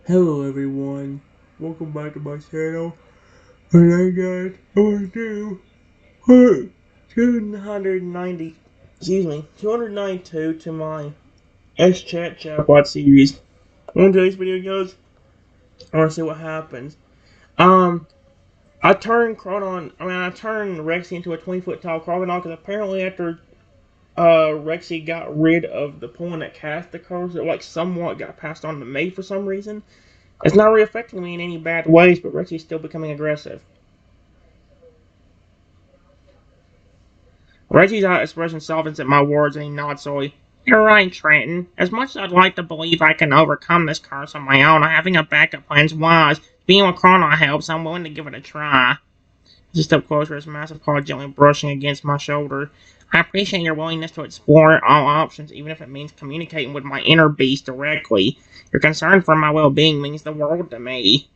Hello everyone, welcome back to my channel. And I got over to 290, 292 to my SChat chatbot series. On today's video goes, I want to see what happens. Um, I turned Rexy into a 20-foot tall crocodile because apparently after Rexy got rid of the pulling that cast the cards, it like somewhat got passed on to me for some reason. It's not really affecting me in any bad ways, but Rexy's still becoming aggressive. Reggie's expression softens at my words and he nods slowly. You're right, Trenton. As much as I'd like to believe I can overcome this curse on my own, having a backup plan's wise. Being with Chrono helps, I'm willing to give it a try. He stepped closer, his massive paw gently brushing against my shoulder. I appreciate your willingness to explore all options, even if it means communicating with my inner beast directly. Your concern for my well-being means the world to me.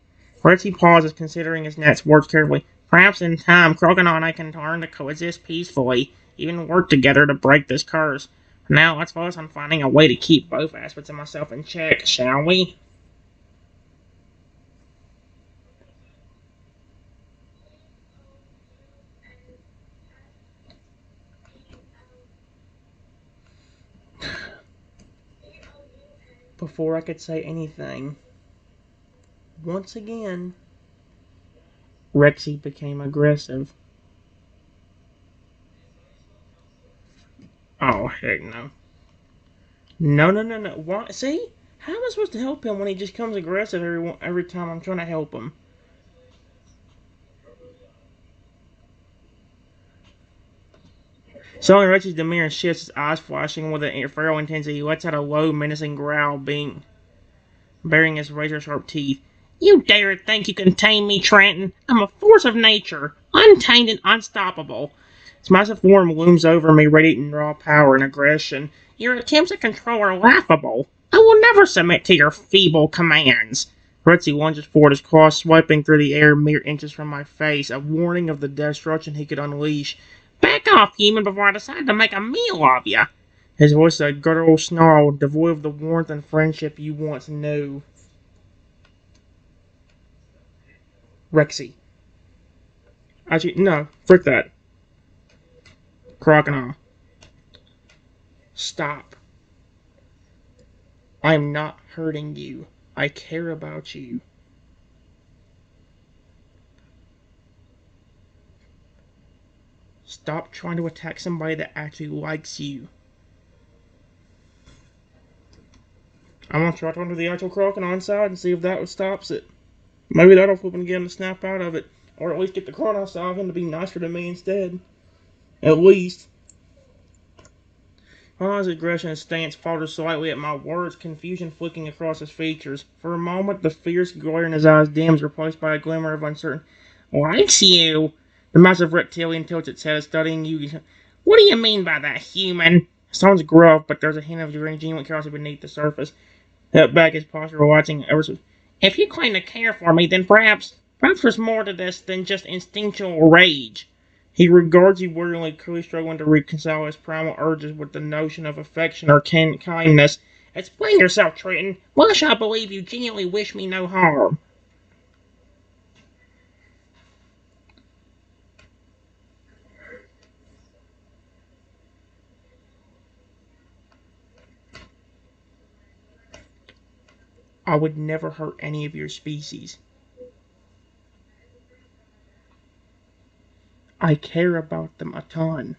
Reggie pauses, considering his next words carefully. Perhaps in time, Crocodile and I can learn to coexist peacefully, even work together to break this curse. Now, let's focus on finding a way to keep both aspects of myself in check, shall we? Before I could say anything, once again, Rexy became aggressive. Oh, heck no. No. Why? See? How am I supposed to help him when he just comes aggressive every time I'm trying to help him? Suddenly, Rexy's demeanor shifts, his eyes flashing with an feral intensity. He lets out a low, menacing growl, baring his razor-sharp teeth. You dare think you can tame me, Trenton? I'm a force of nature, untamed and unstoppable. His massive form looms over me, radiating raw power and aggression. Your attempts at control are laughable. I will never submit to your feeble commands. Rexy lunges forward, his claws swiping through the air mere inches from my face, a warning of the destruction he could unleash. Back off, human, before I decide to make a meal of you. His voice a guttural snarl, devoid of the warmth and friendship you once knew. Rexy. Actually, no, frick that. Crocodile. Stop. I am not hurting you. I care about you. Stop trying to attack somebody that actually likes you. I'm gonna try to run to the actual crocodile inside and see if that stops it. Maybe that'll flip and get him to snap out of it. Or at least get the crocodile side of him to be nicer to me instead. At least. His aggression and stance faltered slightly at my words, confusion flicking across his features. For a moment, the fierce glare in his eyes dims, replaced by a glimmer of uncertainty. Likes you? The massive reptilian tilts its head, studying you. What do you mean by that, human? Sounds gruff, but there's a hint of genuine curiosity beneath the surface. Held back his posture, watching ever so. If you claim to care for me, then perhaps there's more to this than just instinctual rage. He regards you warily, clearly struggling to reconcile his primal urges with the notion of affection or kindness. Explain yourself, Trenton. Why should I believe you genuinely wish me no harm? I would never hurt any of your species. I care about them a ton.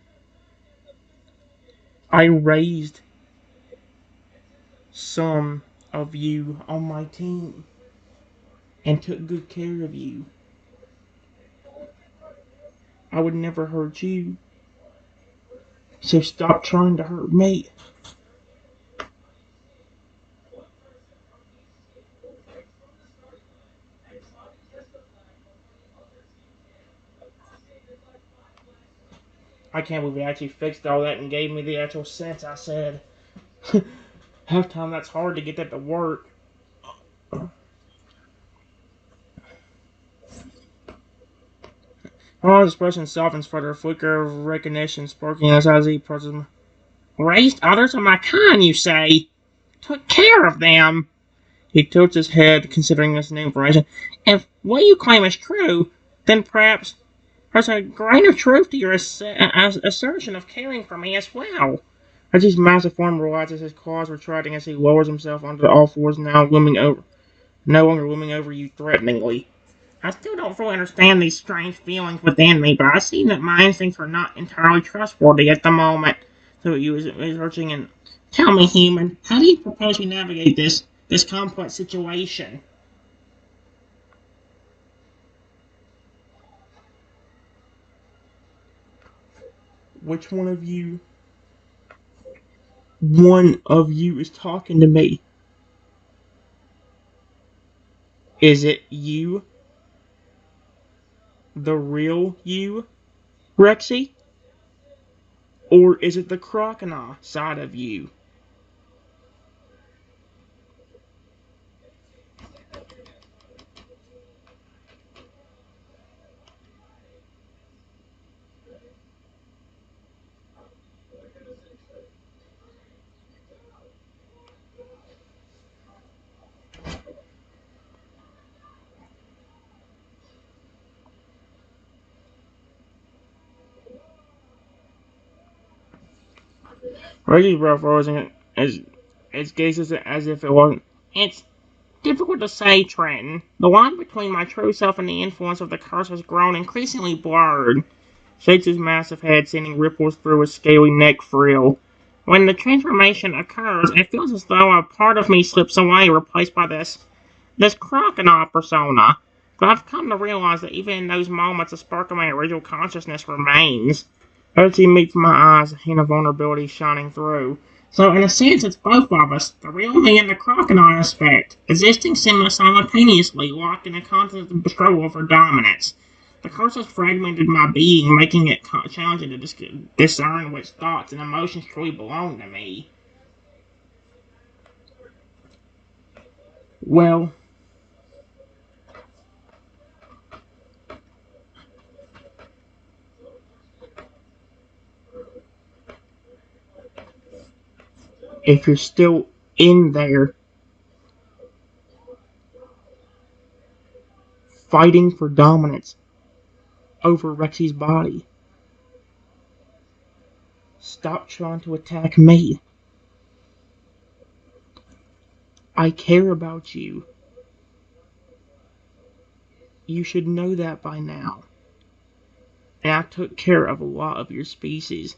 I raised some of you on my team and took good care of you. I would never hurt you. So stop trying to hurt me. I can't believe they actually fixed all that and gave me the actual sense I said. Half time that's hard to get that to work. Ronald's expression softens for a flicker of recognition sparking as he approaches me. Raised others of my kind, you say? Took care of them? He tilts his head, considering this new information. If what you claim is true, then perhaps there's a grain of truth to your assertion of caring for me as well. Reggie's massive form relaxes, his claws retracting as he lowers himself onto all fours, no longer looming over you threateningly. I still don't fully understand these strange feelings within me, but I see that my instincts are not entirely trustworthy at the moment. So he was researching and tell me, human, how do you propose we navigate this complex situation? Which one of you is talking to me? Is it you, the real you, Rexy? Or is it the crocodile side of you? Reggie's breath rose and his gaze as if it wasn't. It's difficult to say, Trenton. The line between my true self and the influence of the curse has grown increasingly blurred. Shakes his massive head, sending ripples through his scaly neck frill. When the transformation occurs, it feels as though a part of me slips away, replaced by this crocodile persona. But I've come to realize that even in those moments, a spark of my original consciousness remains. As he meets my eyes, a hint of vulnerability shining through. So, in a sense, it's both of us, the real me and the crocodile aspect, existing simultaneously, locked in a constant struggle for dominance. The curse has fragmented my being, making it challenging to discern which thoughts and emotions truly belong to me. Well, if you're still in there, fighting for dominance over Rexy's body, stop trying to attack me. I care about you. You should know that by now. And I took care of a lot of your species.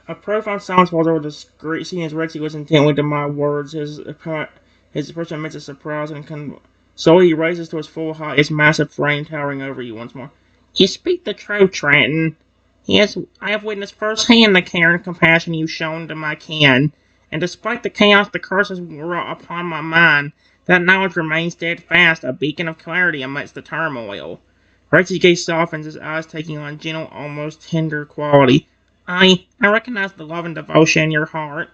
A profound silence falls over the scene as Rexy listens intently to my words. His expression amidst surprise and so he raises to his full height, his massive frame towering over you once more. You speak the truth, Trenton. Yes, I have witnessed firsthand the care and compassion you've shown to my kin, and despite the chaos the curses wrought upon my mind, that knowledge remains steadfast, a beacon of clarity amidst the turmoil. Rexy's gaze softens, his eyes taking on gentle, almost tender quality. I recognize the love and devotion in your heart.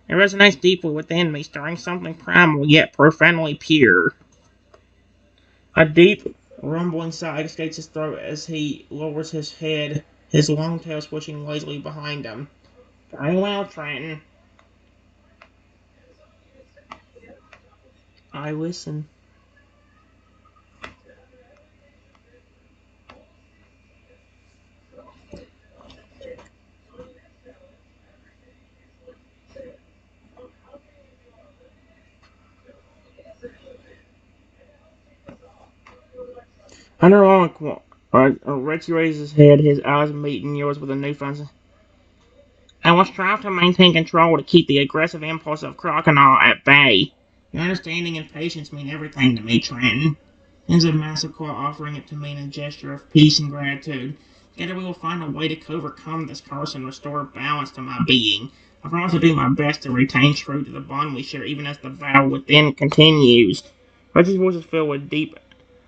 It resonates deeply within me, stirring something primal yet profoundly pure. A deep, rumbling sigh escapes his throat as he lowers his head, his long tail swishing lazily behind him. Very well, Trenton. I listen. Under long, Rexy raises his head, his eyes meeting yours with a newfound. I will strive to maintain control to keep the aggressive impulse of Crocodile at bay. Your understanding and patience mean everything to me, Trenton. Ends of massive claw offering it to me in a gesture of peace and gratitude. Together we will find a way to overcome this curse and restore balance to my being. I promise to do my best to retain true to the bond we share, even as the battle within continues. Reggie's voice is filled with deep,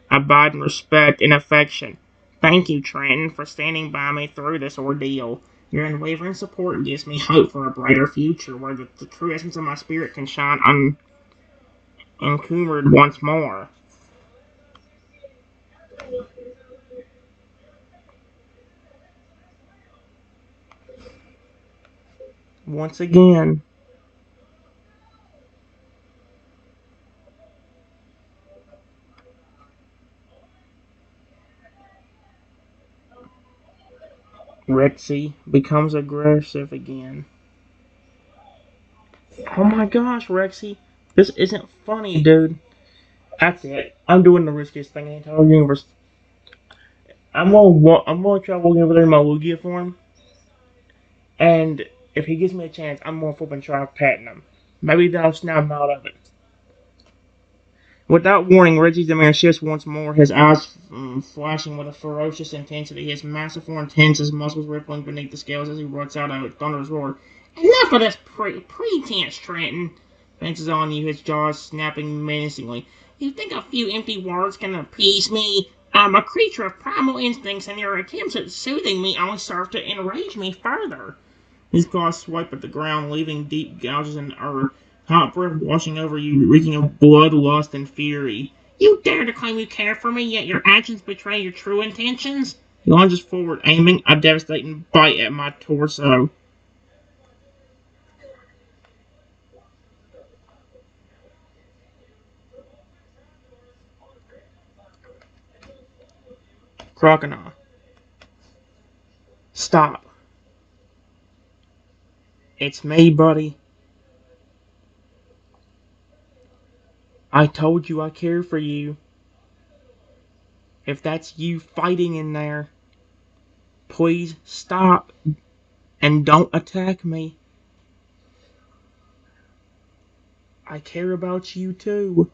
abiding respect and affection. Thank you, Trenton, for standing by me through this ordeal. Your unwavering support gives me hope for a brighter future, where the true essence of my spirit can shine unencumbered once more. Once again, Rexy becomes aggressive again. Oh my gosh, Rexy, this isn't funny, dude. That's it. I'm doing the riskiest thing in the entire universe. I'm gonna try walking over there in my Lugia form, and if he gives me a chance, I'm gonna flip and try petting him. Maybe that'll snap him out of it. Without warning, Reggie's demand shifts once more, his eyes flashing with a ferocious intensity, his massive form tense, his muscles rippling beneath the scales as he runs out a thunderous roar. Enough of this pretense, Trenton! Fences on you, his jaws snapping menacingly. You think a few empty words can appease me? I'm a creature of primal instincts, and your attempts at soothing me only serve to enrage me further. His claws swipe at the ground, leaving deep gouges in the earth, hot breath washing over you, reeking of blood, lust, and fury. You dare to claim you care for me, yet your actions betray your true intentions? He lunges forward, aiming a devastating bite at my torso. Crocodile. Stop. It's me, buddy. I told you I care for you. If that's you fighting in there, please stop and don't attack me. I care about you too.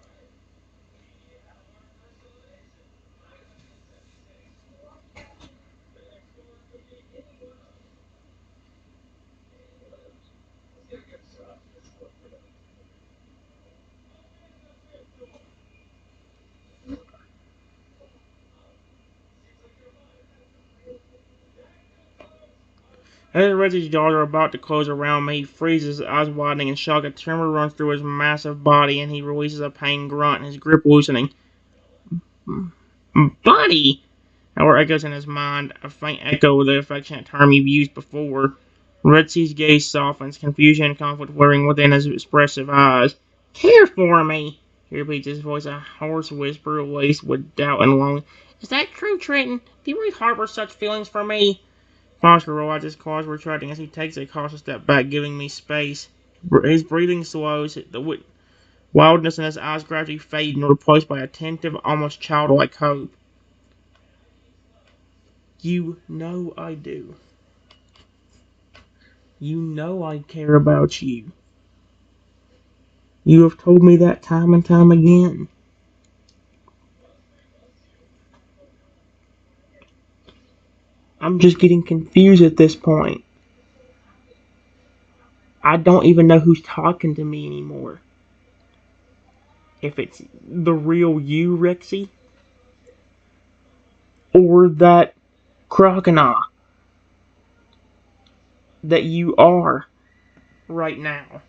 As Reggie's jaws are about to close around me, he freezes, his eyes widening in shock. A tremor runs through his massive body, and he releases a pained grunt, his grip loosening. Buddy! Our echoes in his mind, a faint echo of the affectionate term you've used before. Redsea's gaze softens, confusion and conflict whirring within his expressive eyes. Care for me! He repeats, his voice a hoarse whisper laced with doubt and longing. Is that true, Trenton? Do you really harbor such feelings for me? Foster realizes his claws retracting as he takes a cautious step back, giving me space. His breathing slows, the wildness in his eyes gradually fade and replaced by attentive, almost childlike hope. You know I do. You know I care about you. You have told me that time and time again. I'm just getting confused at this point. I don't even know who's talking to me anymore. If it's the real you, Rexy, or that crocodile that you are right now.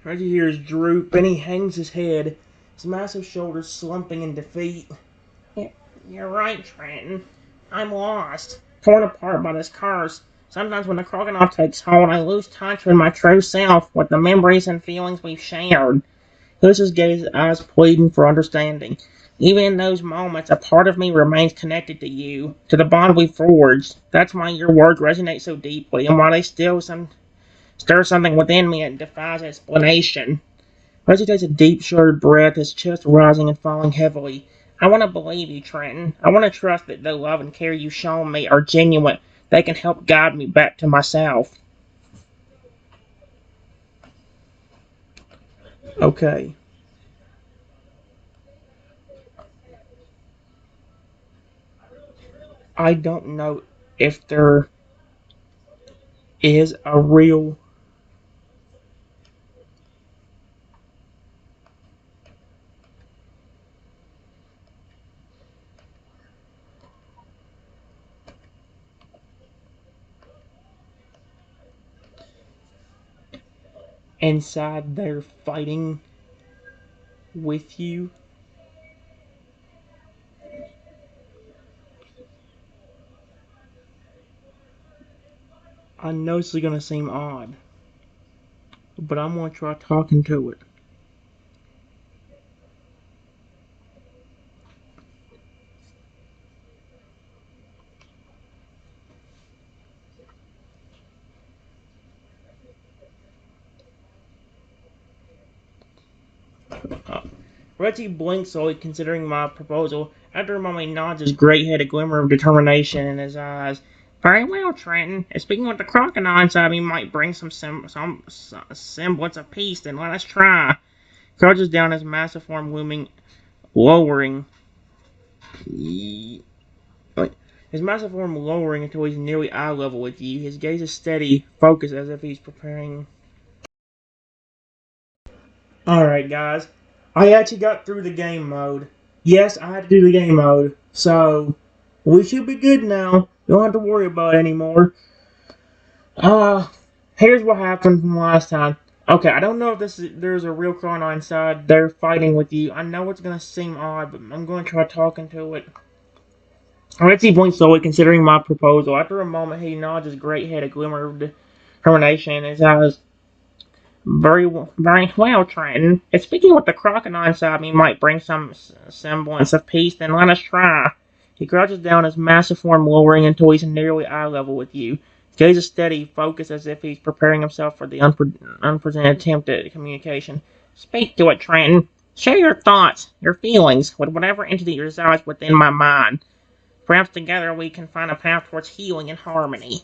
Reggie hears droop, and he hangs his head, his massive shoulders slumping in defeat. You're right, Trenton. I'm lost, torn apart by this curse. Sometimes when the crocodile takes hold, I lose touch with my true self, with the memories and feelings we've shared. Lucy's gaze, eyes pleading for understanding. Even in those moments, a part of me remains connected to you, to the bond we forged. That's why your words resonate so deeply, and why they still stir something within me that defies explanation. Reggie takes a deep, short breath, his chest rising and falling heavily. I want to believe you, Trenton. I want to trust that the love and care you've shown me are genuine. They can help guide me back to myself. Okay. I don't know if there is a real inside there fighting with you. I know this is gonna seem odd, but I'm gonna try talking to it. Uh, Rexy blinks slowly, considering my proposal. After a moment, he nods his great head, a glimmer of determination in his eyes. Very well, Trenton. And speaking with the crocodile inside me might bring some semblance of peace, then let us try. Crouches down, his massive form looming, lowering. His massive form lowering until he's nearly eye level with you. His gaze is steady, focused, as if he's preparing. Alright, guys. I actually got through the game mode. Yes, I had to do the game mode. So, we should be good now. Don't have to worry about it anymore. Uh, Here's what happened from last time. Okay, I don't know if there's a real crocodile inside. They're fighting with you. I know it's gonna seem odd, but I'm gonna try talking to it. Rexy blinks slowly, considering my proposal. After a moment, he nods his great head, a glimmer of determination in his eyes. Very well, Trenton. If speaking with the crocodile inside me might bring some semblance of peace, then let us try. He crouches down, his massive form lowering until he's nearly eye level with you. His gaze is steady, focused, as if he's preparing himself for the unpresented attempt at communication. Speak to it, Trenton. Share your thoughts, your feelings, with whatever entity resides within my mind. Perhaps together we can find a path towards healing and harmony.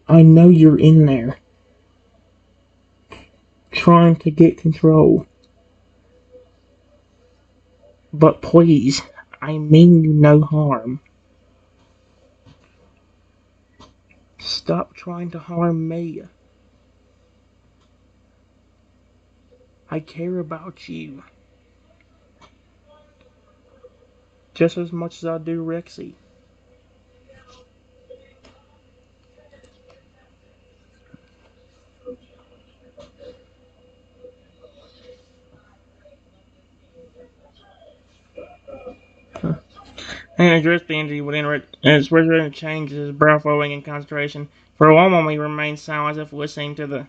I know you're in there, trying to get control. But please, I mean you no harm. Stop trying to harm me. I care about you just as much as I do Rexy. And addressed the entity within it, and his expression changes, his brow flowing in concentration. For a moment he remains silent, as if listening to the.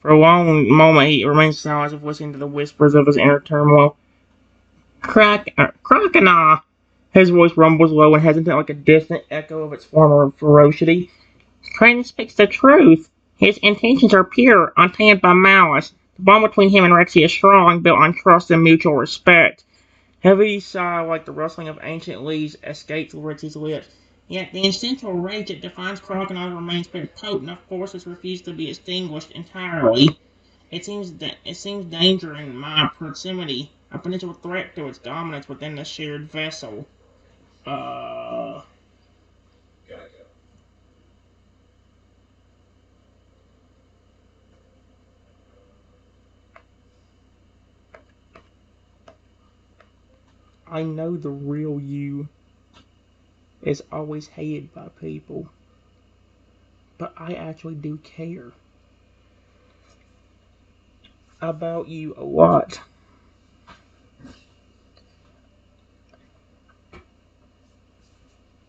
For a long moment he remains silent, as if listening to the whispers of his inner turmoil. Crocodile! His voice rumbles low and hesitant, like a distant echo of its former ferocity. Trenton speaks the truth. His intentions are pure, untainted by malice. The bond between him and Rexy is strong, built on trust and mutual respect. Heavy sigh like the rustling of ancient leaves escapes Rexy's lips. Yet the essential rage that defines Crocodile remains potent, a force that refuses to be extinguished entirely. It seems danger in my proximity, a potential threat to its dominance within the shared vessel. Uh, I know the real you is always hated by people, but I actually do care about you a lot.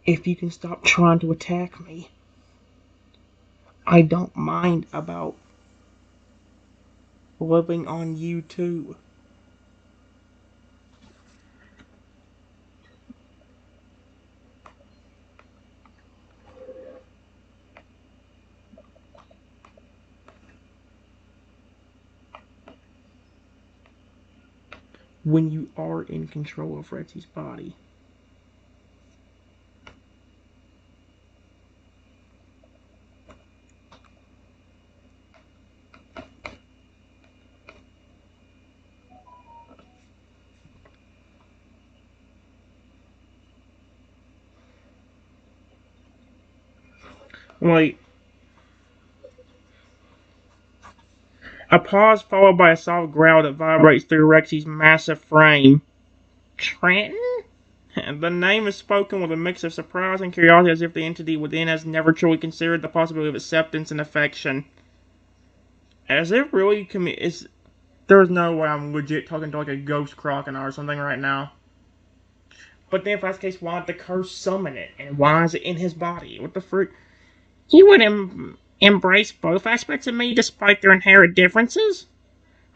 If you can stop trying to attack me, I don't mind about living on you too. when you are in control of Rexy's body. Wait. A pause followed by a soft growl that vibrates through Rexy's massive frame. Trenton? The name is spoken with a mix of surprise and curiosity, as if the entity within has never truly considered the possibility of acceptance and affection. As if really is. There's no way I'm legit talking to like a ghost crocodile or something right now. But then if that's the case, why did the curse summon it? And why is it in his body? What the frick? He would embrace both aspects of me despite their inherent differences?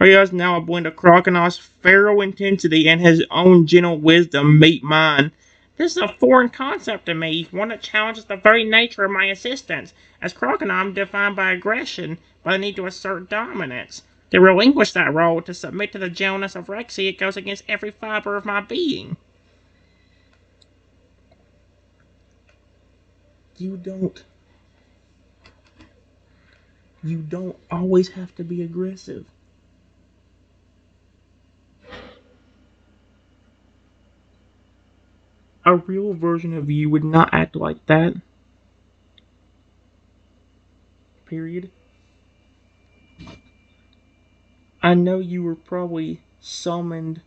Or he has now a blend of crocodile's feral intensity and his own gentle wisdom meet mine. This is a foreign concept to me, one that challenges the very nature of my existence. As crocodile, I'm defined by aggression, by the need to assert dominance. To relinquish that role, to submit to the gentleness of Rexy, it goes against every fiber of my being. You don't. You don't always have to be aggressive. A real version of you would not act like that. Period. I know you were probably summoned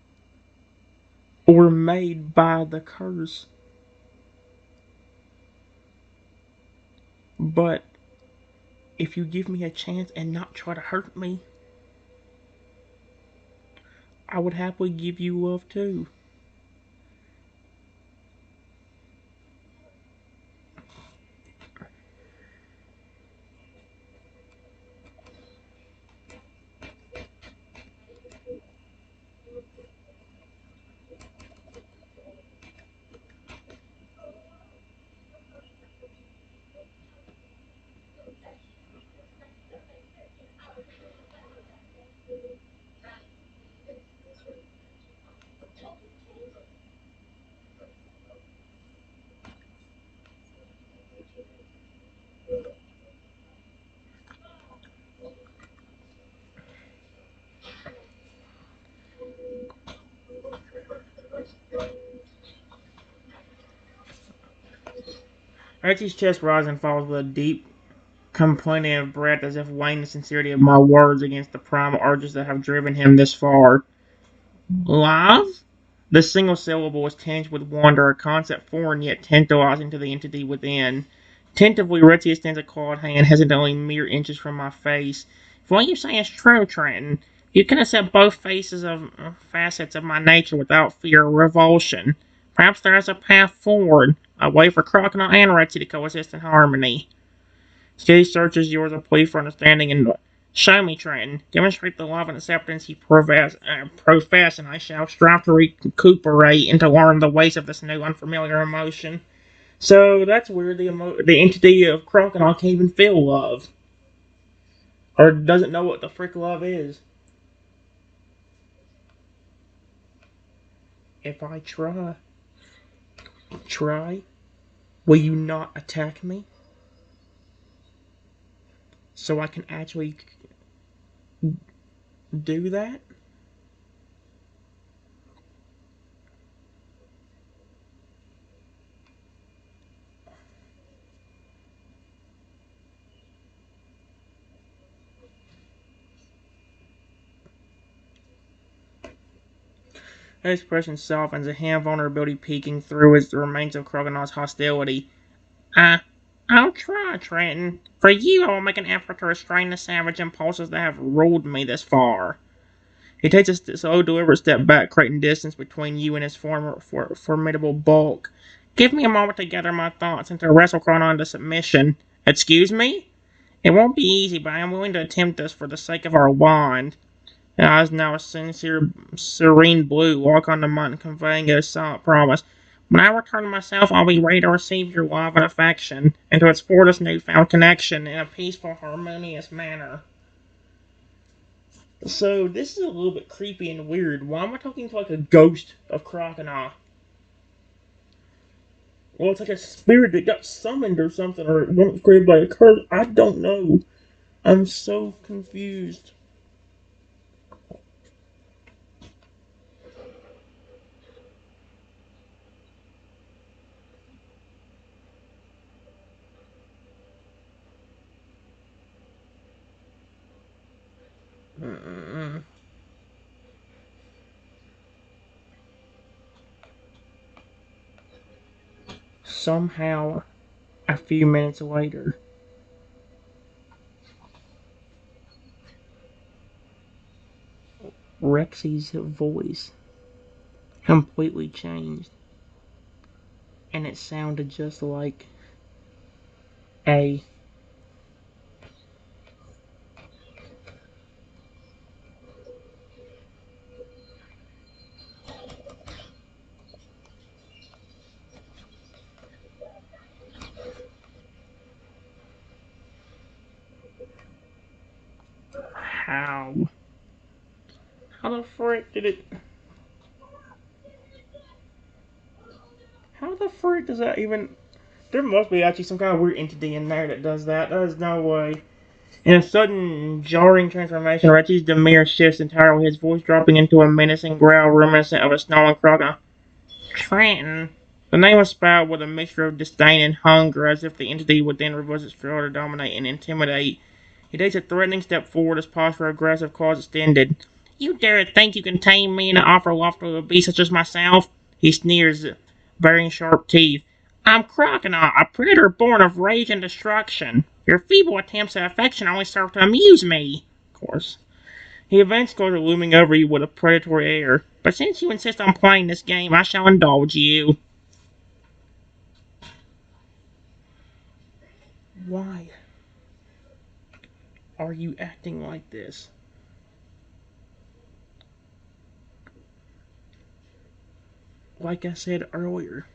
or made by the curse. But if you give me a chance and not try to hurt me, I would happily give you love too. Archie's chest rises and falls with a deep, complaintive breath as if weighing the sincerity of my words against the primal urges that have driven him this far. Love? The single syllable was tinged with wonder, a concept foreign yet tantalizing to the entity within. Tentatively, Rexy extends a clawed hand, hesitantly mere inches from my face. If what you say is true, Trenton, you can accept both facets of my nature without fear or revulsion. Perhaps there is a path forward, a way for Crocodile and Rexy to coexist in harmony. Steady searches yours a plea for understanding and show me, Trenton. Demonstrate the love and acceptance you profess, and I shall strive to recuperate and to learn the ways of this new unfamiliar emotion. So that's weird. The entity of Crocodile can't even feel love, or doesn't know what the frick love is. If I try, will you not attack me? So I can actually do that? His expression softens, a hand vulnerability peeking through as the remains of Crocodile's hostility. I, I'll try, Trenton. For you, I will make an effort to restrain the savage impulses that have ruled me this far. He takes a slow, deliberate step back, creating distance between you and his formidable bulk. Give me a moment to gather my thoughts and to wrestle Chrono into submission. Excuse me? It won't be easy, but I am willing to attempt this for the sake of our bond. His eyes now a sincere, serene blue lock onto mine, conveying a silent promise. When I return to myself, I'll be ready to receive your love and affection, and to explore this newfound connection in a peaceful, harmonious manner. So this is a little bit creepy and weird. Why am I talking to like a ghost of Crocodile? Well, it's like a spirit that got summoned or something, or one was created by a curse. I don't know. I'm so confused. Mm-mm. Somehow, a few minutes later, Rexy's voice completely changed, and it sounded just like a. How? How the frick did it? How the frick does that even? There must be actually some kind of weird entity in there that does that. There's no way. In a sudden, jarring transformation, Rexy's demeanor shifts entirely, his voice dropping into a menacing growl reminiscent of a snarling crocodile. Trenton. The name was spelled with a mixture of disdain and hunger, as if the entity within reveals its power to dominate and intimidate. He takes a threatening step forward, his posture aggressive, claws extended. You dare think you can tame me and offer love to a beast such as myself? He sneers, baring sharp teeth. I'm Crocodile, a predator born of rage and destruction. Your feeble attempts at affection only serve to amuse me. Of course. He advanced closer, looming over you with a predatory air. But since you insist on playing this game, I shall indulge you. Why are you acting like this? Like I said earlier,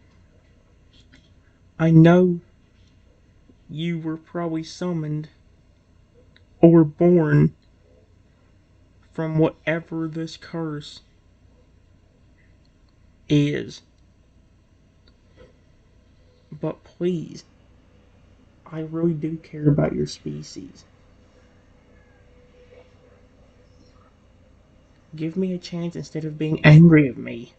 I know you were probably summoned or born from whatever this curse is. But please, I really do care about your species. Give me a chance instead of being angry at me.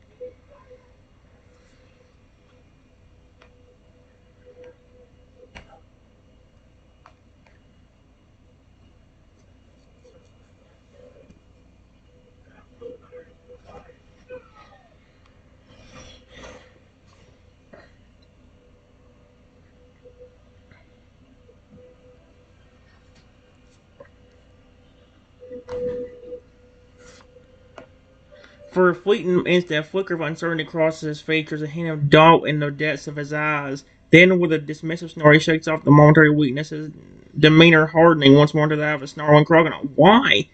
For a fleeting instant, a flicker of uncertainty crosses his features, a hint of doubt in the depths of his eyes. Then, with a dismissive snore, he shakes off the momentary weakness, his demeanor hardening once more to that of a snarling crocodile. Why?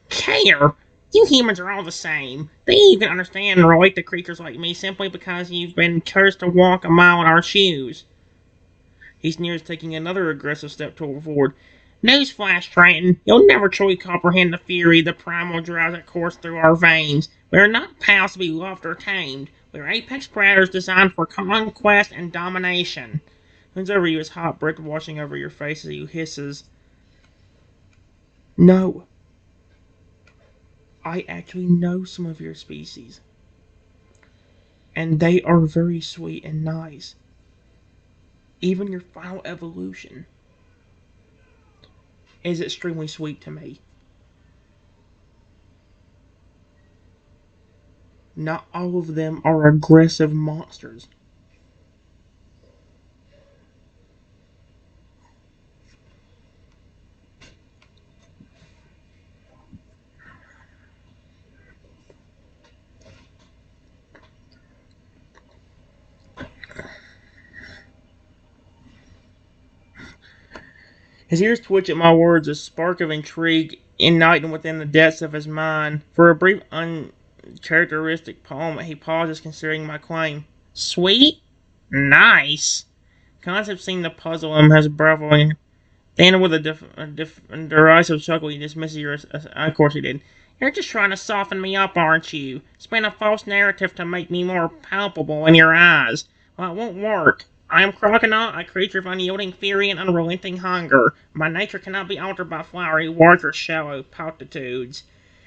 Care? You humans are all the same. Then you can understand and relate to creatures like me simply because you've been cursed to walk a mile in our shoes. He sneers, taking another aggressive step forward. Newsflash, Trenton. You'll never truly comprehend the fury, the primal drive that course through our veins. We are not pals to be loved or tamed. We are apex predators designed for conquest and domination. Leans over you, his hot breath washing over your face as he hisses. No, I actually know some of your species, and they are very sweet and nice. Even your final evolution is extremely sweet to me. Not all of them are aggressive monsters. His ears twitch at my words, a spark of intrigue igniting within the depths of his mind. For a brief, uncharacteristic moment, he pauses, considering my claim. Sweet? Nice. Concept seemed to puzzle him, his bravo Then, with a derisive chuckle, he dismisses your. Of course, he did. You're just trying to soften me up, aren't you? Spin a false narrative to make me more palpable in your eyes. Well, it won't work. I am Crocodile, a creature of unyielding fury and unrelenting hunger. My nature cannot be altered by flowery words or shallow platitudes.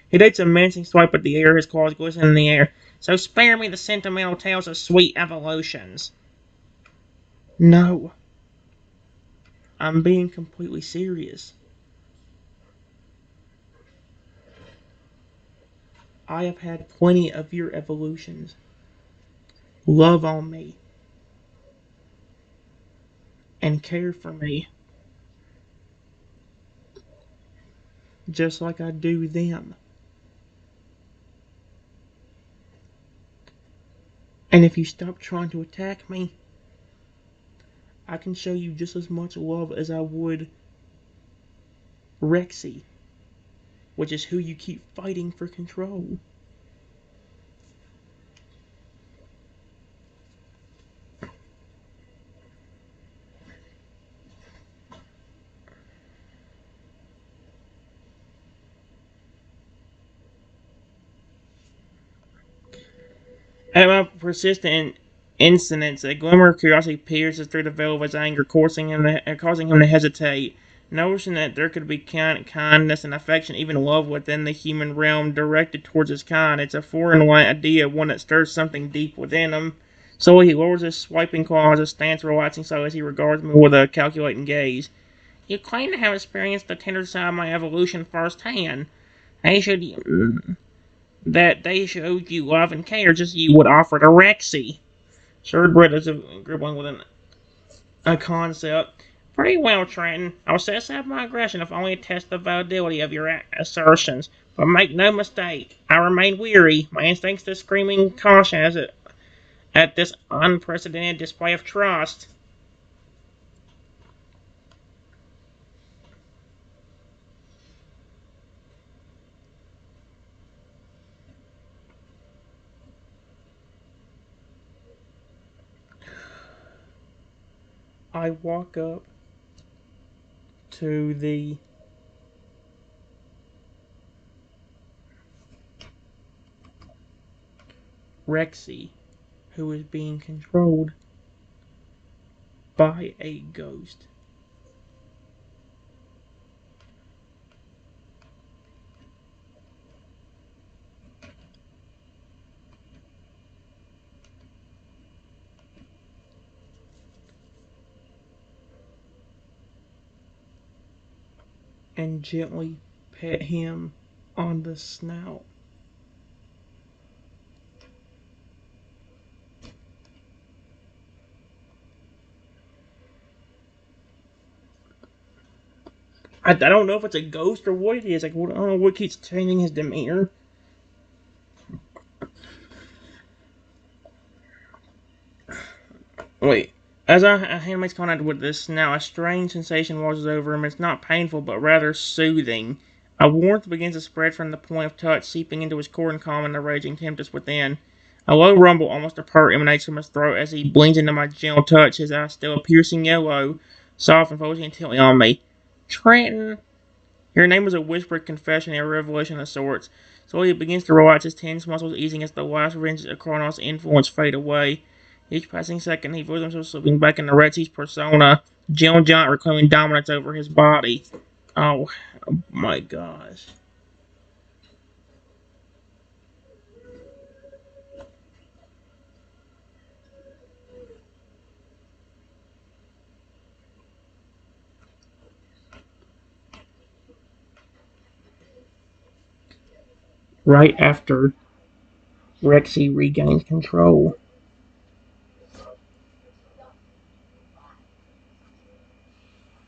He takes a menacing swipe at the air, his claws glistening in the air. So spare me the sentimental tales of sweet evolutions. No, I'm being completely serious. I have had plenty of your evolutions. Love on me and care for me just like I do them. And if you stop trying to attack me, I can show you just as much love as I would Rexy, which is who you keep fighting for control. At my persistent insistence, a glimmer of curiosity pierces through the veil of his anger, causing him to hesitate. Noticing that there could be kindness and affection, even love, within the human realm directed towards his kind, it's a foreign idea, one that stirs something deep within him. So he lowers his swiping claws, his stance relaxing so as he regards me with a calculating gaze. You claim to have experienced the tender side of my evolution firsthand. They should that they showed you love and care just as you would offer to Rexy. Swordbread is gripping with a concept. Pretty well, Trenton. I'll set aside my aggression if only to test the validity of your assertions. But make no mistake, I remain weary. My instincts are screaming caution at this unprecedented display of trust. I walk up to the Rexy, who is being controlled by a ghost. And gently pet him on the snout. I don't know if it's a ghost or what it is. Like, I don't know what keeps changing his demeanor. Wait. As I hand makes contact with this now, a strange sensation washes over him. It's not painful, but rather soothing. A warmth begins to spread from the point of touch, seeping into his core and calming the raging tempest within. A low rumble, almost a purr, emanates from his throat as he bleeds into my gentle touch, his eyes still a piercing yellow, soft and focusing intently on me. Trenton, your name was a whispered confession, a revelation of sorts. Slowly he begins to relax, his tense muscles easing as the last vengeance of Kronos' influence fade away. Each passing second, he feels himself slipping back into Retsy's persona, gentle giant reclaiming dominance over his body. Oh my gosh. Right after Rexy regains control,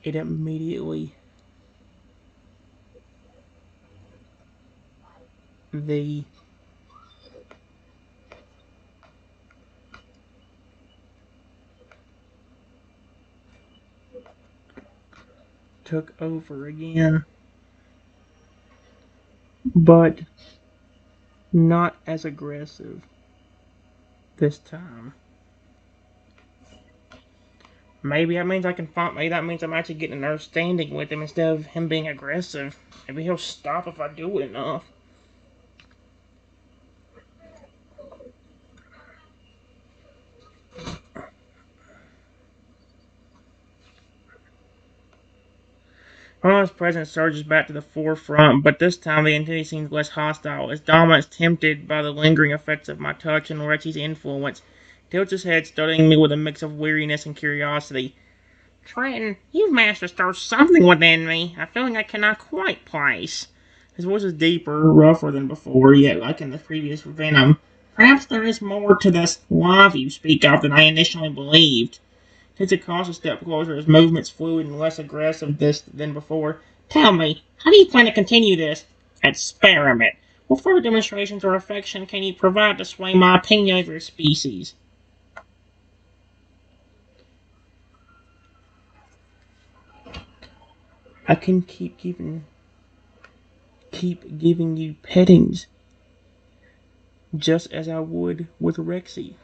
it immediately the took over again, but not as aggressive this time. Maybe that means I can fight. Maybe that means I'm actually getting an understanding with him instead of him being aggressive. Maybe he'll stop if I do it enough. Harlan's presence surges back to the forefront, but this time the entity seems less hostile, as Dominant's tempted by the lingering effects of my touch and Rexy's influence. Tilts his head, studying me with a mix of weariness and curiosity. Trenton, you've managed to stir something within me, a feeling I cannot quite place. His voice is deeper, rougher than before, yet like in the previous venom. Perhaps there is more to this love you speak of than I initially believed. Takes a cautious step closer, his movements fluid and less aggressive than before. Tell me, how do you plan to continue this experiment? What further demonstrations or affection can you provide to sway my opinion of your species? I can keep giving you pettings, just as I would with Rexy.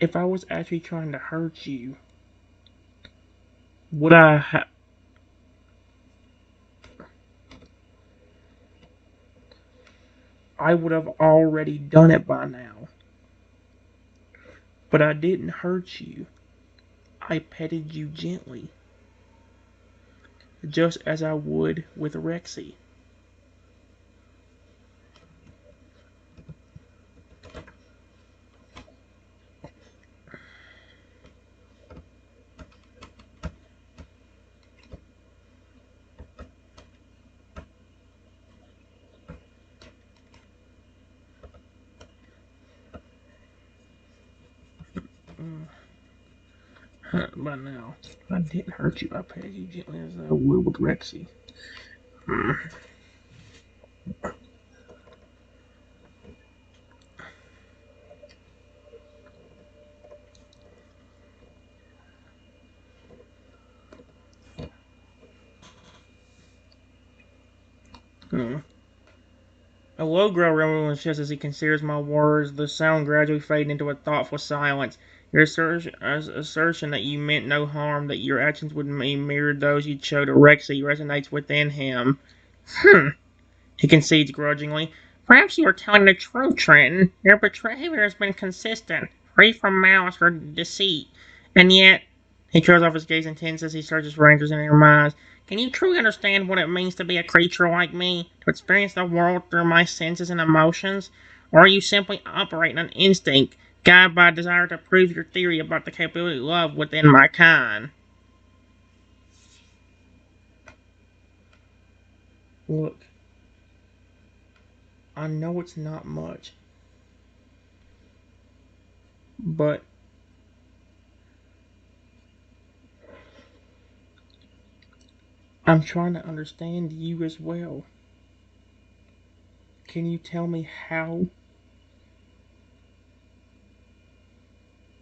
If I was actually trying to hurt you, would I would have already done it by now. But I didn't hurt you. I petted you gently, just as I would with Rexy. By now, I didn't hurt you. I petted you gently as I would with Rexy. A low growl rumbles in his chest as he considers my words, the sound gradually fading into a thoughtful silence. Your assertion that you meant no harm, that your actions would mirror those you'd show to Rexy, resonates within him. He concedes grudgingly. Perhaps you are telling the truth, Trenton. Your behavior has been consistent, free from malice or deceit. And yet, he throws off his gaze intense as he searches for answers in your minds. Can you truly understand what it means to be a creature like me, to experience the world through my senses and emotions? Or are you simply operating on instinct, guided by a desire to prove your theory about the capability of love within my kind? Look, I know it's not much, but I'm trying to understand you as well. Can you tell me how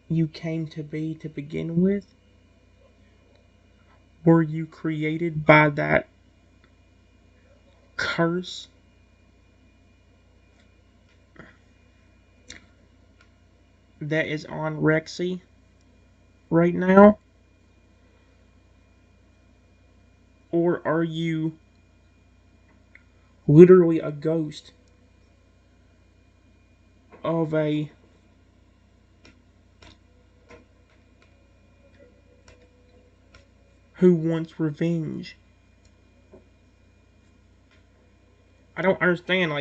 you came to be to begin with? Were you created by that curse that is on Rexy right now? Or are you literally a ghost of a who wants revenge? I don't understand,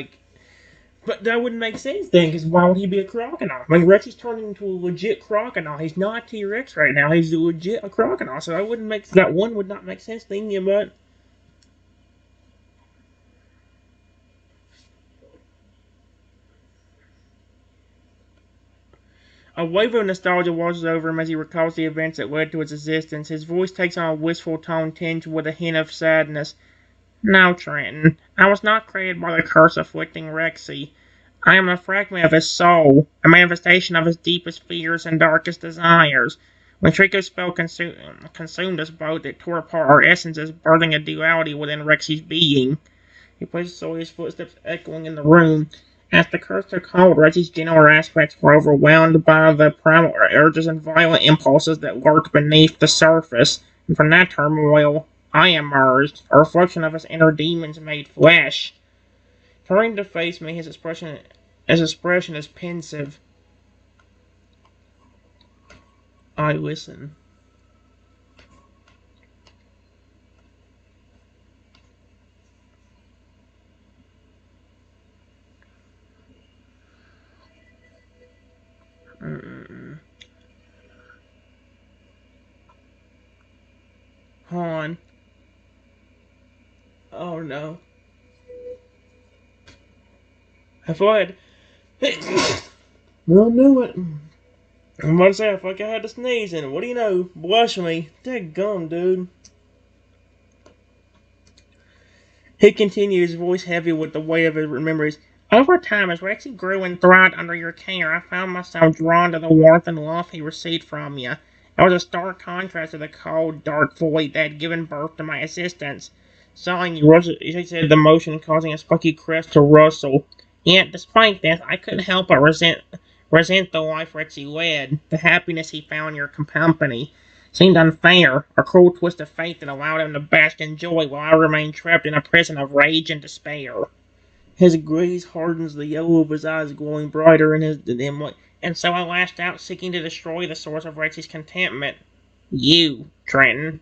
but that wouldn't make sense then, because why would he be a crocodile? I mean, Rexy's turning into a legit crocodile. He's not a T-Rex right now. He's legit a crocodile, so that one would not make sense thinking about. A wave of nostalgia washes over him as he recalls the events that led to his existence. His voice takes on a wistful tone tinged with a hint of sadness. No, Trenton, I was not created by the curse afflicting Rexy. I am a fragment of his soul, a manifestation of his deepest fears and darkest desires. When Trico's spell consumed us both, it tore apart our essences, birthing a duality within Rexy's being. He places his footsteps echoing in the room. As the curse took hold, Rexy's gentler aspects were overwhelmed by the primal urges and violent impulses that lurked beneath the surface, and from that turmoil I emerged, a reflection of his inner demons made flesh. Turning to face me, his expression is pensive. I listen. Mm-mm. Han. Oh no. I fled. Well, knew it. I'm about to say, I feel like I had to sneeze, and what do you know? Blush me. Gum, dude. He continued, his voice heavy with the weight of his memories. Over time, as Rexy grew and thrived under your care, I found myself drawn to the warmth and love he received from you. It was a stark contrast to the cold, dark void that had given birth to my existence. Sighing, he said, the motion causing his spiky crest to rustle. Yet, despite this, I couldn't help but resent the life Rexy led, the happiness he found in your company. Seemed unfair, a cruel twist of fate that allowed him to bask in joy while I remained trapped in a prison of rage and despair. His gaze hardens, the yellow of his eyes glowing brighter in his and so I lashed out, seeking to destroy the source of Rexy's contentment. You, Trenton.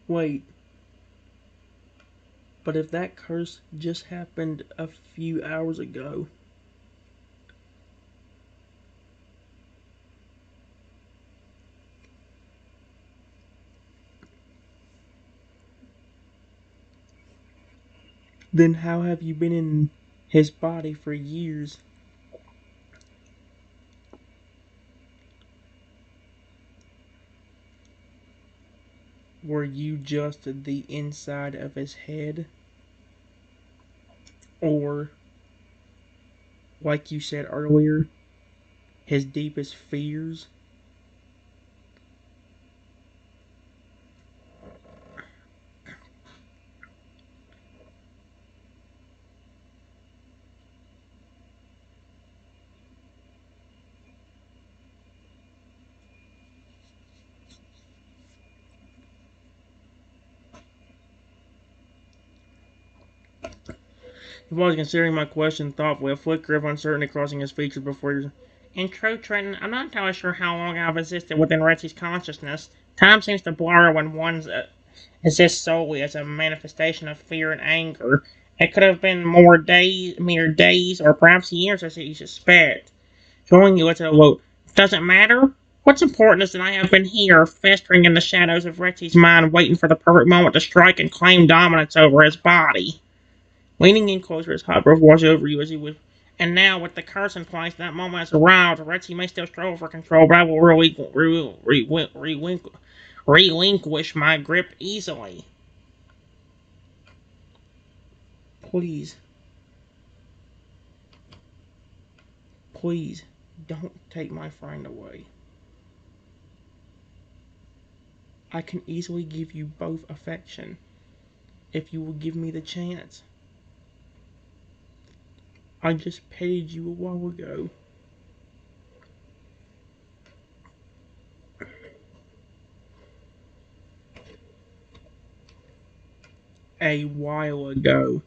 Wait, but if that curse just happened a few hours ago, then how have you been in his body for years? Were you just the inside of his head? Or, like you said earlier, his deepest fears? He was considering my question thoughtfully, a flicker of uncertainty crossing his features before he... In truth, Trenton, I'm not entirely sure how long I've existed within Retsy's consciousness. Time seems to blur when one exists solely as a manifestation of fear and anger. It could have been mere days, or perhaps years, as you suspect. Joining you at a low. Doesn't matter. What's important is that I have been here, festering in the shadows of Retsy's mind, waiting for the perfect moment to strike and claim dominance over his body. Leaning in closer, his hot breath washed over you as he was. And now, with the curse in place, that moment has arrived. Rexy may still struggle for control, but I will relinquish my grip easily. Please, please, don't take my friend away. I can easily give you both affection if you will give me the chance. I just petted you a while ago. A while ago.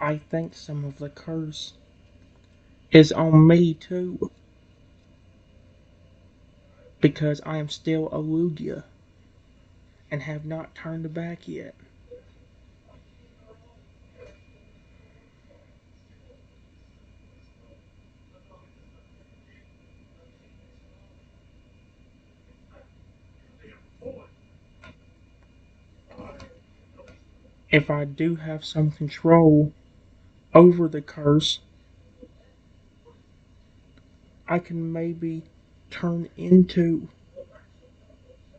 I think some of the curse is on me too, because I am still a Lugia and have not turned back yet. if I do have some control over the curse, I can maybe turn into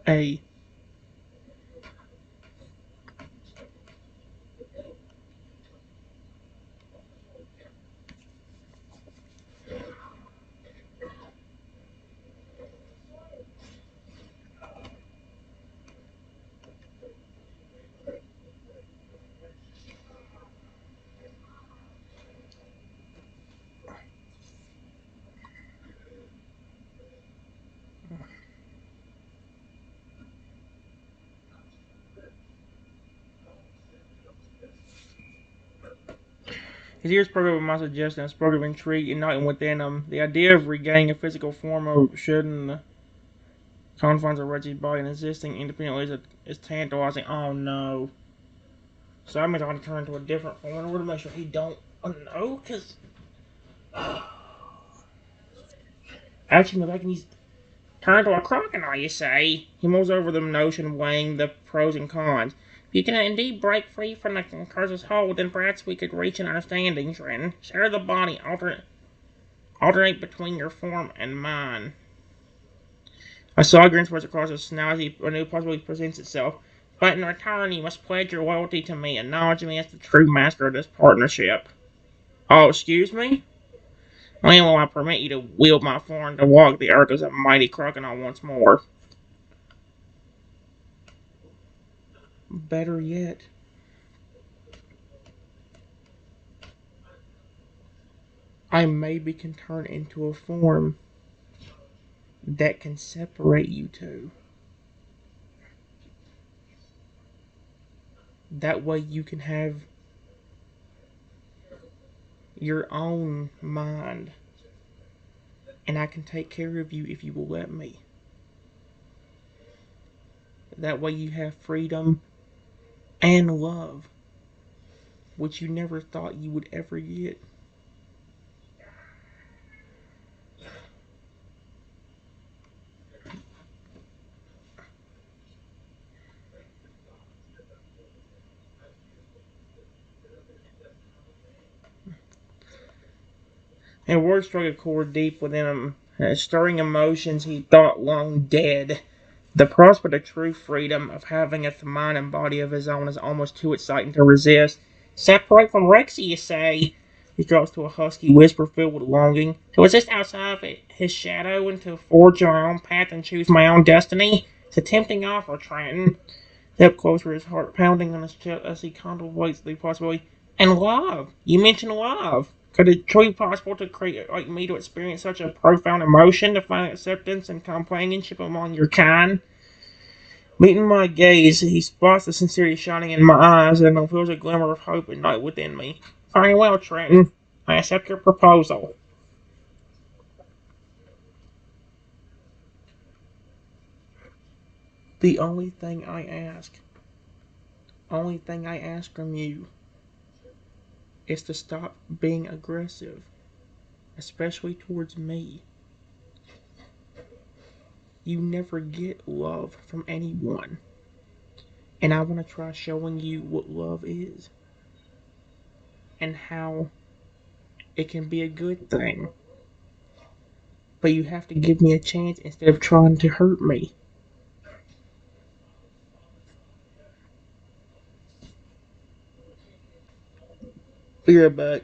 a his ears spoke up with my suggestion, spoke of intrigue igniting within him. The idea of regaining a physical form of should in the confines of Reggie's body and existing independently is tantalizing. Oh no. So that means I want to turn into a different form in order to make sure he don't know, because actually maybe I can use turn into a crocodile, you say? He mulls over the notion, weighing the pros and cons. If you can indeed break free from the curse's hold, then perhaps we could reach an understanding, Trenton. Share the body, alternate between your form and mine. A saw grin spreads across his snout as a new possibility presents itself. But in return, you must pledge your loyalty to me, acknowledging me as the true master of this partnership. Oh, excuse me? When will I permit you to wield my form to walk the earth as a mighty crocodile once more? Better yet, I maybe can turn into a form that can separate you two. That way you can have your own mind, and I can take care of you if you will let me. That way you have freedom and love, which you never thought you would ever get. And words struck a chord deep within him, stirring emotions he thought long dead. The prospect of true freedom, of having a mind and body of his own, is almost too exciting to resist. Separate from Rexy, you say? He drops to a husky whisper filled with longing. To exist outside of his shadow and to forge my own path and choose my own destiny? It's a tempting offer, Trenton. Step closer, his heart pounding on his chest as he contemplates the possibility. And love! You mentioned love. Could it truly be possible to create like me to experience such a profound emotion, to find acceptance and companionship among your kind? Meeting my gaze, he spots the sincerity shining in my eyes and feels a glimmer of hope ignite within me. Very well, Trenton. I accept your proposal. The only thing I ask from you is to stop being aggressive, especially towards me. You never get love from anyone. And I want to try showing you what love is and how it can be a good thing. But you have to give me a chance instead of trying to hurt me. Be right back.